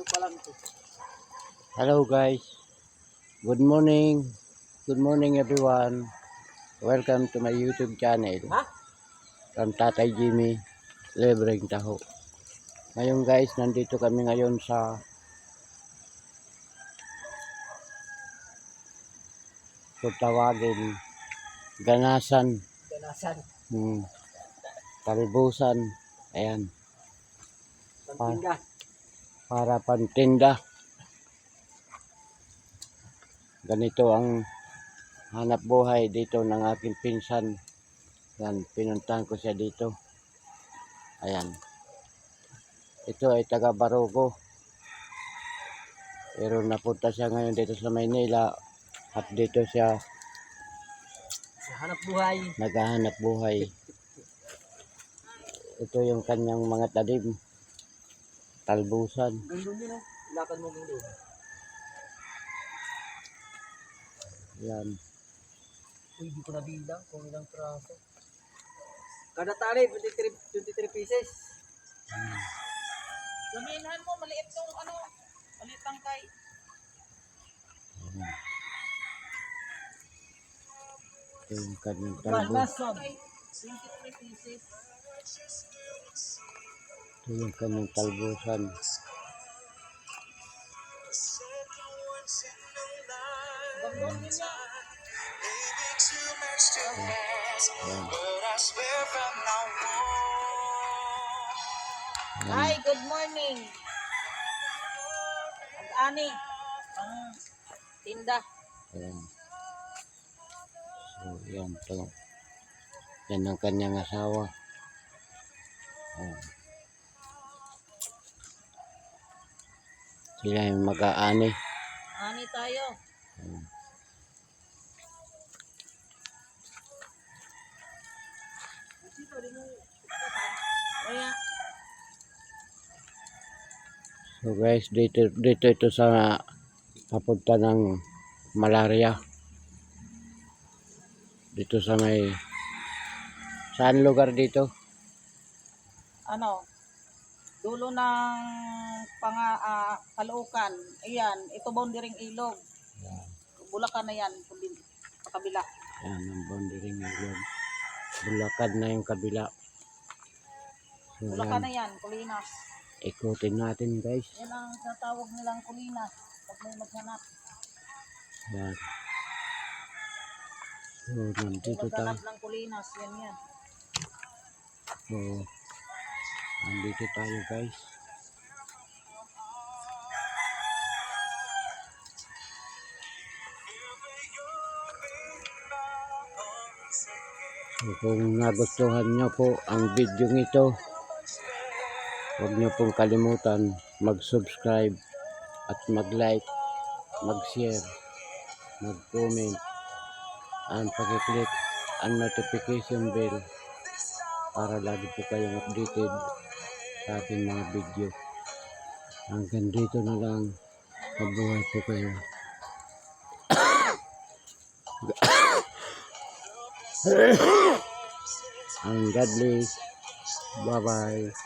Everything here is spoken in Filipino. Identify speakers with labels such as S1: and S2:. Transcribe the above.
S1: pa lang ito.
S2: Hello guys, good morning. Good morning everyone. Welcome to my YouTube channel. From Tatay Jimmy, Libreng Taho. Ngayon guys, nandito kami ngayon sa tawagin Ganasan, Talbusan. Ayan,
S1: Pantinda.
S2: para pantinda. Ganito ang hanap buhay dito ng aking pinsan. Yan, pinuntahan ko siya dito. Ayan. Ito ay taga Barugo. Pero napunta siya ngayon dito sa Maynila. At dito siya
S1: Sa hanap buhay.
S2: naghahanap buhay. Ito yung kanyang mga talim. Talbusan.
S1: Gandun yun, Lakad mo gandun.
S2: Yan.
S1: Uy, di ko nabilang kung ilang traso. Kada tali, 23 pieces.
S3: Gaminhan mo, maliit tong maliit ang kay.
S2: Ito yung kanyang
S1: Kalmason.
S3: 23 pieces.
S2: Ito yung kanyang talbusan.
S3: Gandun yun niya.
S2: Yan.
S3: Hi, good morning. Ani, ang tinda.
S2: Ayan. So, yan to. Yan ang kanyang asawa. Ayan. Sila yung mag-aani.
S3: Ani tayo.
S2: Ayan.
S3: Kaya,
S2: So guys, dito ito sa papunta ng malaria. Dito sa may saan lugar dito?
S3: dulo ng Caloocan. Ayan, ito boundary ilog. Bulacan na yan, sa kabila.
S2: Yan ang boundary ng ilog. Bulacan na yung kabila. So,
S3: Bulacan na
S2: yan.
S3: yan, Kulinas.
S2: Ikutin natin guys.
S3: Yan ang tatawag nilang Kulinas pag may maghanap.
S2: Yan. So, nandito tayo.
S3: Maghanap ng Kulinas, yan.
S2: So, nandito tayo guys. So, kung nagustuhan nyo po ang video ito, huwag nyo pong kalimutan mag-subscribe at mag-like, mag-share, mag-comment, and pag-click ang notification bell para lagi po kayong updated sa ating mga video. Hanggang dito na lang. Mabuhay po kayo. And God bless. Bye bye.